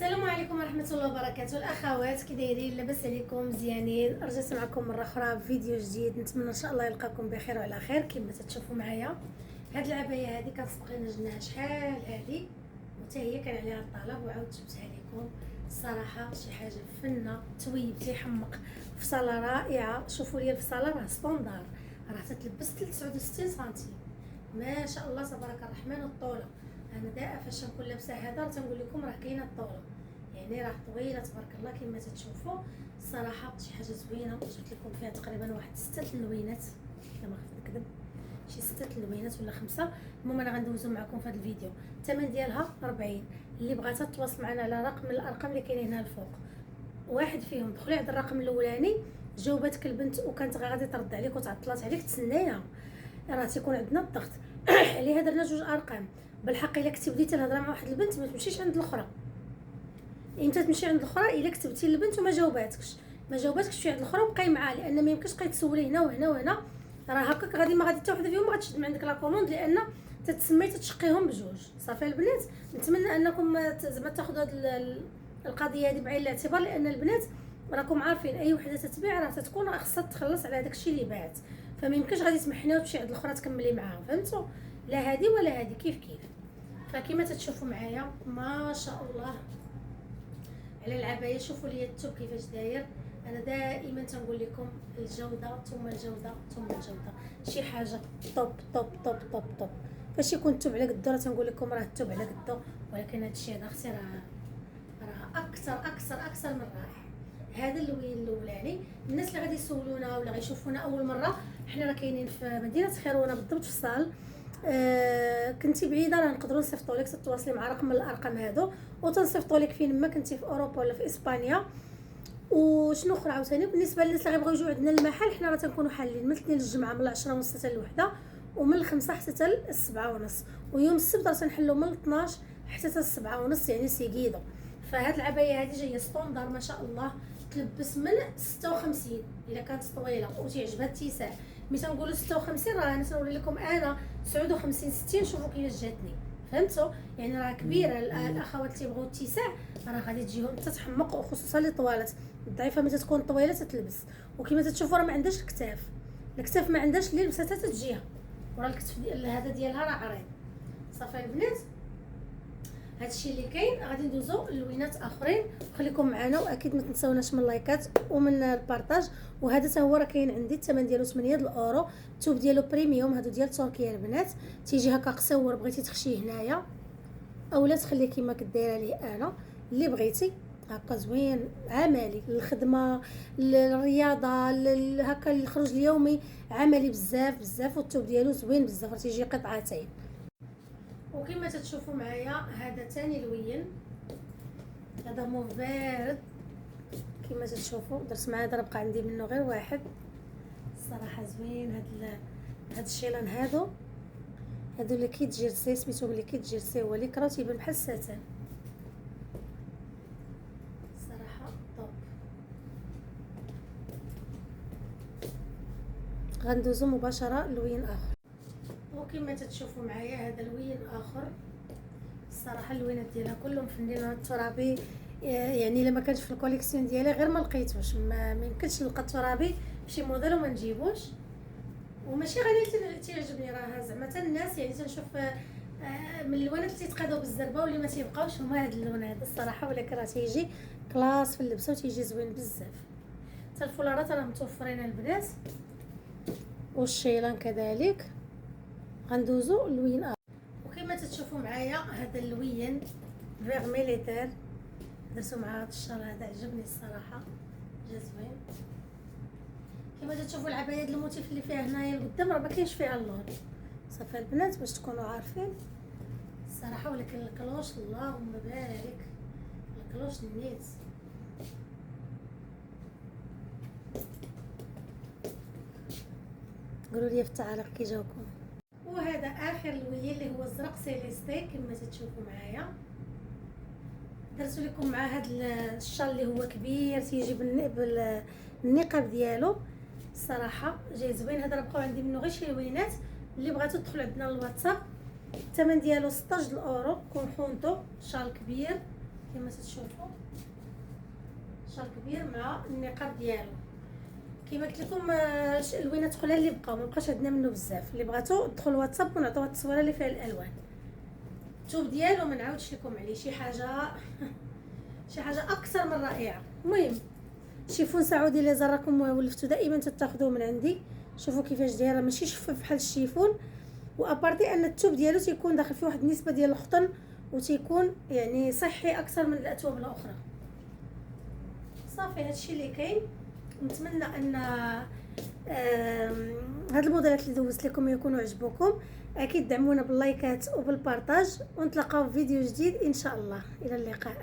السلام عليكم ورحمه الله وبركاته. الاخوات كي دايرين؟ لاباس عليكم؟ مزيانين؟ رجعت معكم مره اخرى بفيديو جديد، نتمنى ان شاء الله يلقاكم بخير وعلى خير. كما تشوفوا معايا هاد العبايه هذه كتسبق لنا جبناها شحال هذه، وتا هي كان عليها الطلب وعاودت جبتها لكم. الصراحه شي حاجه فنه، تويب تيحمق، فصاله رائعه. شوفوا لي الفصاله راه ستوندار، راه تتلبس 69 سنتيم، ما شاء الله تبارك الرحمن. الطوله انا دائما فاش نكون لابسه هذا تنقول لكم راه كاينه الطوله، يعني راه طويله تبارك الله كما تتشوفوا. الصراحه شي حاجه زوينه، جبت لكم فيها تقريبا واحد 6 تلوينات، لا ما خفت نكذب، شي 6 تلوينات ولا 5. المهم انا غندوزو معكم في هذا الفيديو. الثمن ديالها 40. اللي بغاتها تواصل معنا على رقم من الارقام اللي كاينين هنا الفوق، واحد فيهم دخلي عند الرقم الاولاني، جاوباتك البنت وكانت غادي ترد عليك وتعطلات عليك، تسنايها، راه تيكون عندنا الضغط. عليها درنا جوج ارقام. بالحق الا كنتي بديتي الهضره مع واحد البنت ما تمشيش عند الاخرى. امتى تمشي عند الاخرى؟ الا كتبتي للبنت وما جاوباتكش، تمشي عند الاخرى وبقاي معاها، لان ما يمكنش تبقاي تسولي هنا وهنا وهنا، راه هكاك غادي ما غادي حتى وحده فيهم ما غاتشد من عندك لا كوموند، لان تتسمي تتشقيهم بجوج. صافي البنات، نتمنى انكم زعما تاخذوا هذه القضيه هذه بعين الاعتبار، لان البنات راكم عارفين اي وحده تتبيع راه تتكون خاصها تخلص على داكشي اللي باعت، فما يمكنش غادي تمحنيها وتمشي عند الاخرى تكملي معاها، فهمتوا؟ لا هذه ولا هذه، كيف كيف. فكما تتشوفوا معايا ما شاء الله على العبايه. شوفوا لي الثوب كيفاش داير. انا دائما تنقول لكم الجوده ثم الجوده ثم الجوده، شي حاجه توب توب توب توب توب. فاش يكون الثوب على قدو راه تنقول لكم راه الثوب على قدو، ولكن هذا الشيء هذا اختي راه اكثر من رائع. هذا اللوين الاولاني. الناس اللي غادي يسولونا ولا غيشوفونا اول مره، حنا راه كاينين في مدينه خيرونه بالضبط في الصال. كنتي بعيده راه نقدروا نصيفطوا لك، تتواصلي مع رقم من الارقام هادو وتنصيفطوا لك فين ما كنتي، في اوروبا ولا في اسبانيا. وشنو اخرى عاوتاني بالنسبه للناس اللي غيبغيو يجيو عندنا المحل، حنا راه تنكونوا حالين من الاثنين للجمعه من 10 ونص حتى الوحده، ومن الخمسة حتى السبعة ونص، ويوم السبت راه تنحلوا من 12 حتى السبعة ونص، يعني سيكيدو. فهاد العبايه هذه جايه ستوندار ما شاء الله، تلبس من 56 الا كانت طويله وتعجبها الاتساع. ملي تنقولوا 56 راه انا تنوري لكم انا 59 60، شوفوا كيفاش جاتني، فهمتوا؟ يعني راه كبيره. الاخوات اللي تيبغيو الاتساع راه غادي تجيهم تتحمق، وخصوصا اللي طوالات. الضعيفه ملي تكون طويله تتلبس، وكما تشوفوا راه ما عندهاش الكتاف ما عندهاش اللي لبستها تتجيها، وراه الكتف ديال هذا ديالها راه عريض. صافي البنات، هادشي اللي كاين. غادي ندوزو لوينات اخرين، خليكم معنا، واكيد ما تنساوناش من اللايكات ومن البارطاج. وهذا حتى هو راه كاين عندي، الثمن ديالو 8 الاورو. الثوب ديالو بريميوم، هادو ديال تركيا البنات، تيجي هكا قصور، بغيتي تخشيه هنايا اولا تخليه كيما كدايره ليه انا، اللي بغيتي هكا زوين، عملي للخدمه، للرياضه، هكا للخروج اليومي، عملي بزاف بزاف. والثوب ديالو زوين بزاف، تيجي قطعتين. وكما تتشوفوا معايا هذا ثاني لوين، هذا موف بارد كما تتشوفوا. درت معاه راه بقى عندي منه غير واحد. الصراحه زوين هاد الشيلان هادو اللي كيت جيرسي، سميتهم اللي كيت جيرسي، هو اللي كرا تيبان بحال الساتان. الصراحه طوب. غندوزو مباشره لوين اخر. وكما تتشوفوا معايا هذا لوين اخر. الصراحه اللوينات ديالها كلهم فنينات ترابي، يعني الا ما كانش في الكوليكسيون ديالي غير ما لقيتوش، ما يمكنش نلقى الترابي بشي موديل وما نجيبوش. وماشي غادي تيعجبني، راه زعما حتى الناس يعني تنشوف من اللوانات اللي تيتقادوا بالزربه واللي ما تيبقاوش هما هاد اللون هذا الصراحه، ولكن راه تيجي كلاس في اللبسه وتيجي زوين بزاف. حتى الفولارات راه متوفرين البنات، والشيلان كذلك. غندوزو لوين اخر. وكما تتشوفوا معايا هذا اللوين فيغميليتير، درتو مع هذا الشال هذا، عجبني الصراحه، جا زوين. كما تشوفوا العبايه ديال الموتيف اللي فيها هنايا لقدام راه ما كاينش فيها اللون. صافي البنات باش تكونوا عارفين الصراحه. ولكن الكلوش اللهم بارك، الكلوش نيت. قولوا لي في التعاليق كي جاوكم. وهذا اخر لوين اللي هو الزرق سيليستي كما تشوفوا معايا. درت لكم مع هذا الشال اللي هو كبير، تيجي بالنقاب ديالو. الصراحه جاي زوين. هذا راه بقاو عندي منه غير شي لوينات. اللي بغاتو تدخلوا عندنا الواتساب. الثمن ديالو 16 اورو، كونحونتو شال كبير كما تشوفوا شال كبير مع النقاب ديالو. كما قلت لكم الالوانات الاخرى اللي بقاو ما بقاش عندنا منه بزاف، اللي بغاتو دخلوا الواتساب ونعطيوها التصويره اللي فيها الالوان. الثوب ديالو ما نعاودش لكم عليه، شي حاجه اكثر من رائعه. المهم شيفون سعودي اللي زراكم ولفتو دائما تاخذوه من عندي. شوفوا كيفاش دايره، ماشي شفاف بحال الشيفون، وابارتي ان الثوب ديالو تيكون داخل فيه واحد النسبه ديال الخطن وتيكون يعني صحي اكثر من الاثواب الاخرى. صافي هادشي اللي كاين. نتمنى ان هاد الموديلات اللي دوزت لكم يكونوا عجبوكم. اكيد دعمونا باللايكات وبالبارطاج، ونتلاقاو في فيديو جديد ان شاء الله. الى اللقاء.